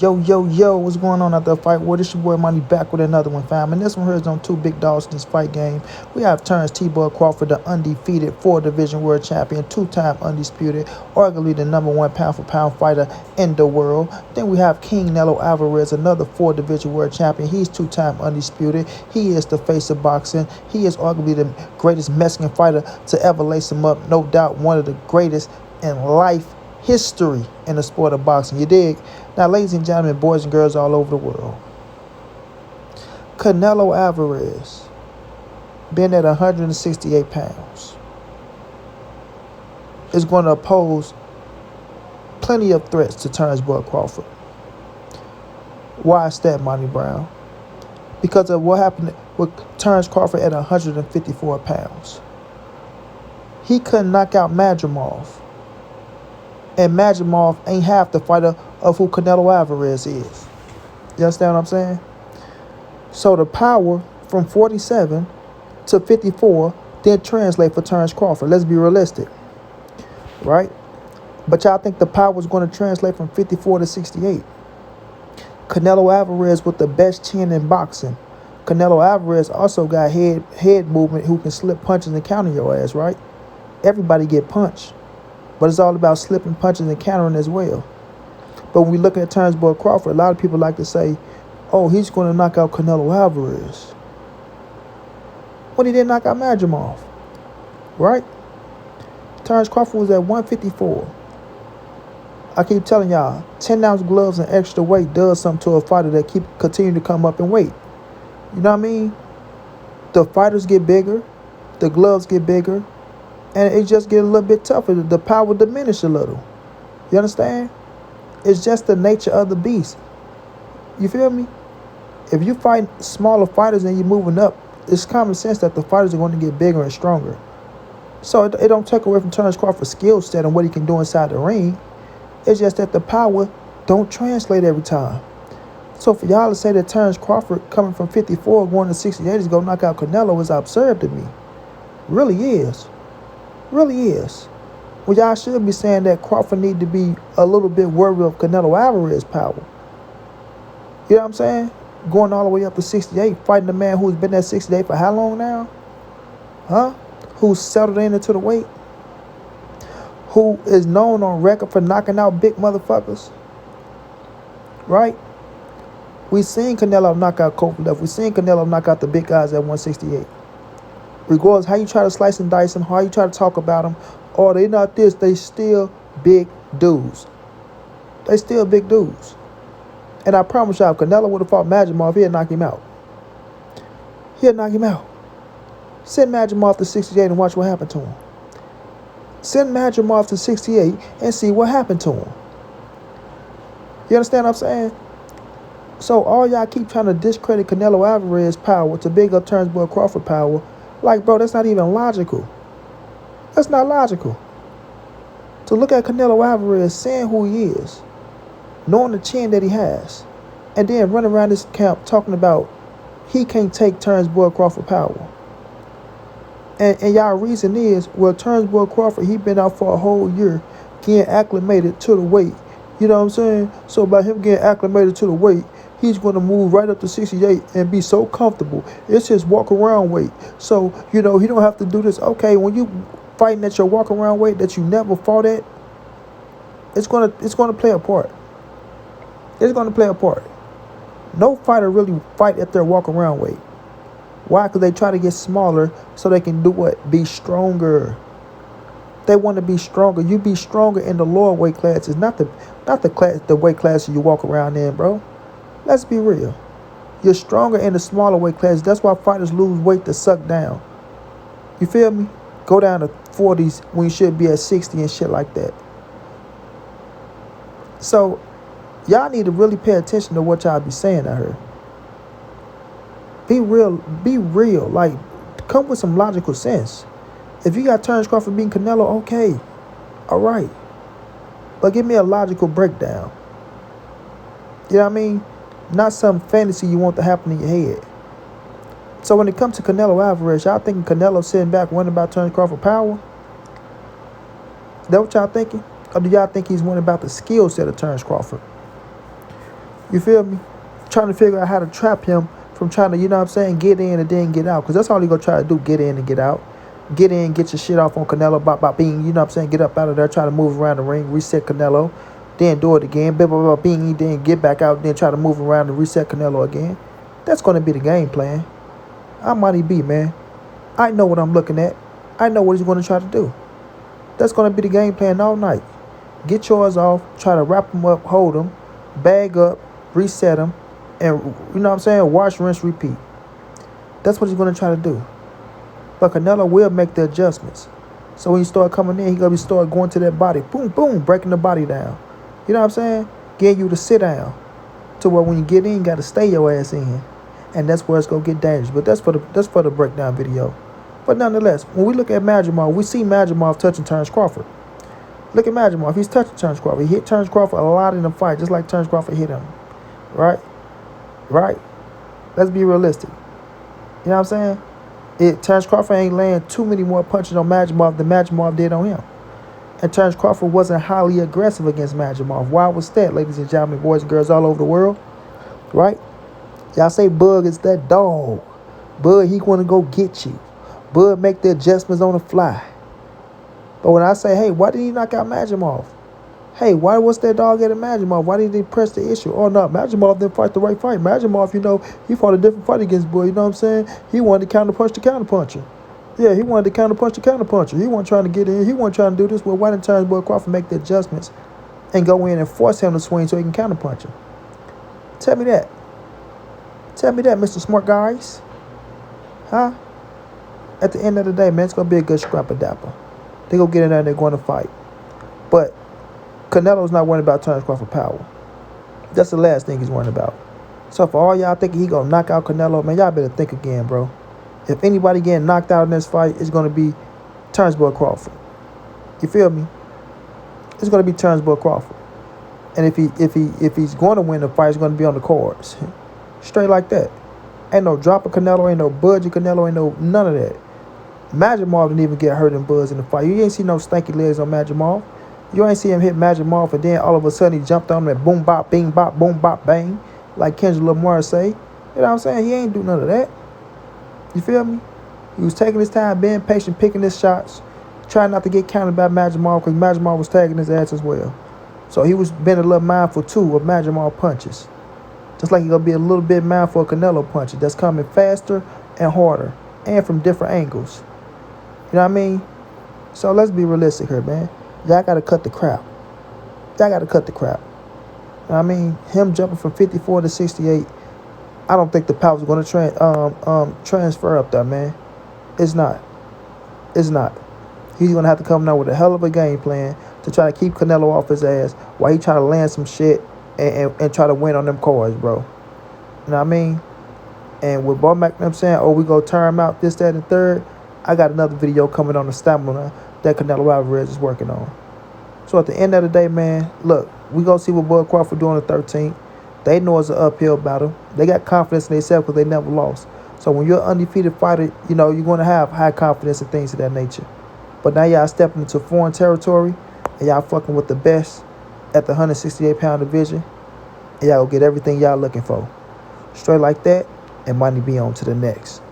Yo, what's going on out there, fight world? This your boy Money back with another one, fam. And this one here is on two big dogs in this fight game. We have Terence T-Boy Crawford, the undefeated 4-division world champion, two-time undisputed, arguably the number one pound-for-pound fighter in the world. Then we have Canelo Alvarez, another 4-division world champion. He's two-time undisputed. He is the face of boxing. He is arguably the greatest Mexican fighter to ever lace him up. No doubt one of the greatest in life history in the sport of boxing. You dig? Now, ladies and gentlemen, boys and girls all over the world, Canelo Alvarez, being at 168 pounds, is going to pose plenty of threats to Terence Boy Crawford. Why is that, montray-brown? Because of what happened with Terence Crawford at 154 pounds. He couldn't knock out Madrimov. And Madrimov ain't half the fighter of who Canelo Alvarez is. You understand what I'm saying? So the power from 47 to 54 didn't translate for Terence Crawford. Let's be realistic. Right? But y'all think the power was going to translate from 54 to 68. Canelo Alvarez with the best chin in boxing. Canelo Alvarez also got head movement who can slip punches and counter your ass, right? Everybody get punched. But it's all about slipping punches and countering as well. But when we look at Terence Boy Crawford, a lot of people like to say, oh, he's going to knock out Canelo Alvarez. When he didn't knock out Madrimov. Right? Terence Crawford was at 154. I keep telling y'all, 10-ounce gloves and extra weight does something to a fighter that continue to come up in weight. You know what I mean? The fighters get bigger. The gloves get bigger. And it just get a little bit tougher. The power diminish a little. You understand? It's just the nature of the beast. You feel me? If you fight smaller fighters and you're moving up, it's common sense that the fighters are going to get bigger and stronger. So it don't take away from Terence Crawford's skill set and what he can do inside the ring. It's just that the power don't translate every time. So for y'all to say that Terence Crawford coming from 54 going to 68 is going to knock out Canelo is absurd to me. Really is. Really is. Well, y'all should be saying that Crawford need to be a little bit worried of Canelo Alvarez's power. You know what I'm saying? Going all the way up to 68, fighting a man who's been at 68 for how long now? Huh? Who's settled into the weight? Who is known on record for knocking out big motherfuckers? Right? We seen Canelo knock out Crawford. We seen Canelo knock out the big guys at 168. Regardless how you try to slice and dice them, how you try to talk about them, or they not this, they still big dudes. They still big dudes. And I promise y'all, if Canelo would have fought Madrimov, he'd knock him out. He'd knock him out. Send Madrimov to 68 and watch what happened to him. Send Madrimov to 68 and see what happened to him. You understand what I'm saying? So all y'all keep trying to discredit Canelo Alvarez's power to big up Terence Boy Crawford power. Like, bro, that's not even logical. That's not logical. To look at Canelo Alvarez saying who he is, knowing the chin that he has, and then running around this camp talking about he can't take Terence Boy Crawford power. And y'all reason is, well, Terence Boy Crawford, he been out for a whole year getting acclimated to the weight. You know what I'm saying? So by him getting acclimated to the weight, he's going to move right up to 68 and be so comfortable. It's his walk-around weight. So, you know, he don't have to do this. Okay, when you fighting at your walk-around weight that you never fought at, it's going to play a part. It's going to play a part. No fighter really fight at their walk-around weight. Why? Because they try to get smaller so they can do what? Be stronger. They want to be stronger. You be stronger in the lower weight classes, not the weight classes you walk around in, bro. Let's be real. You're stronger in the smaller weight classes. That's why fighters lose weight to suck down. You feel me? Go down to 40s when you should be at 60 and shit like that. So, y'all need to really pay attention to what y'all be saying out here. Be real. Be real. Like, come with some logical sense. If you got Terence Crawford beating Canelo, okay. All right. But give me a logical breakdown. You know what I mean? Not some fantasy you want to happen in your head. So when it comes to Canelo Alvarez, y'all thinking Canelo sitting back wondering about Terence Crawford power? Is that what y'all thinking? Or do y'all think he's wondering about the skill set of Terence Crawford? You feel me? Trying to figure out how to trap him from trying to, you know what I'm saying, get in and then get out. Because that's all he going to try to do, get in and get out. Get in, get your shit off on Canelo, bop, bop, bing, you know what I'm saying, get up out of there, try to move around the ring, reset Canelo, then do it again, blah, blah, blah, bing, then get back out, then try to move around and reset Canelo again. That's going to be the game plan. I might be, man. I know what I'm looking at. I know what he's going to try to do. That's going to be the game plan all night. Get yours off, try to wrap him up, hold him, bag up, reset him, and, you know what I'm saying, wash, rinse, repeat. That's what he's going to try to do. But Canelo will make the adjustments. So when you start coming in, he's going to start going to that body. Boom, boom, breaking the body down. You know what I'm saying? Getting you to sit down. To where when you get in, you got to stay your ass in. And that's where it's going to get dangerous. But that's for the breakdown video. But nonetheless, when we look at Madrimov, we see Madrimov touching Terence Crawford. Look at Madrimov. He's touching Terence Crawford. He hit Terence Crawford a lot in the fight, just like Terence Crawford hit him. Right? Let's be realistic. You know what I'm saying? Terence Crawford ain't laying too many more punches on Madrimov than Madrimov did on him. And Terence Crawford wasn't highly aggressive against Madrimov. Why was that, ladies and gentlemen, boys and girls all over the world? Right? Y'all say Bug is that dog. Bug, he want to go get you. Bug make the adjustments on the fly. But when I say, hey, why did he knock out Madrimov? Hey, why was that dog at Madrimov? Why didn't he press the issue? Oh, no, Madrimov didn't fight the right fight. Madrimov, you know, he fought a different fight against Bug, you know what I'm saying? He wanted to counterpunch the counterpuncher. Yeah, he wanted to counterpunch the counterpuncher. He wasn't trying to get in. He wasn't trying to do this. Well, why didn't Terence Bud Crawford make the adjustments and go in and force him to swing so he can counterpunch him? Tell me that. Tell me that, Mr. Smart Guys. Huh? At the end of the day, man, it's going to be a good scrap-a-dapper. They're going to get in there and they're going to fight. But Canelo's not worrying about Terence Crawford power. That's the last thing he's worrying about. So for all y'all thinking he going to knock out Canelo, man, y'all better think again, bro. If anybody getting knocked out in this fight, it's going to be Terence Bud Crawford. You feel me? It's going to be Terence Bud Crawford. And if he's going to win the fight, it's going to be on the cards. Straight like that. Ain't no drop of Canelo, ain't no budge of Canelo, ain't no none of that. Madrimov didn't even get hurt in Buzz in the fight. You ain't see no stanky legs on Madrimov. You ain't see him hit Madrimov and then all of a sudden he jumped on him and boom, bop, bing, bop, boom, bop, bang. Like Kendrick Lamar say. You know what I'm saying? He ain't do none of that. You feel me? He was taking his time, being patient, picking his shots, trying not to get counted by Madrimov because Madrimov was tagging his ass as well. So he was being a little mindful too of Madrimov punches. Just like he's going to be a little bit mindful of Canelo punches that's coming faster and harder and from different angles. You know what I mean? So let's be realistic here, man. Y'all got to cut the crap. Y'all got to cut the crap. You know what I mean? Him jumping from 54 to 68, I don't think the power's going to transfer up there, man. It's not. It's not. He's going to have to come down with a hell of a game plan to try to keep Canelo off his ass while he try to land some shit and try to win on them cards, bro. You know what I mean? And with Bo Mac, you know what I'm saying, oh, we go turn him out, this, that, and third, I got another video coming on the stamina that Canelo Alvarez is working on. So at the end of the day, man, look, we going to see what Bud Crawford do on the 13th. They know it's an uphill battle. They got confidence in themselves because they never lost. So when you're an undefeated fighter, you know, you're going to have high confidence and things of that nature. But now y'all stepping into foreign territory and y'all fucking with the best at the 168-pound division, and y'all go get everything y'all looking for. Straight like that, and money be on to the next.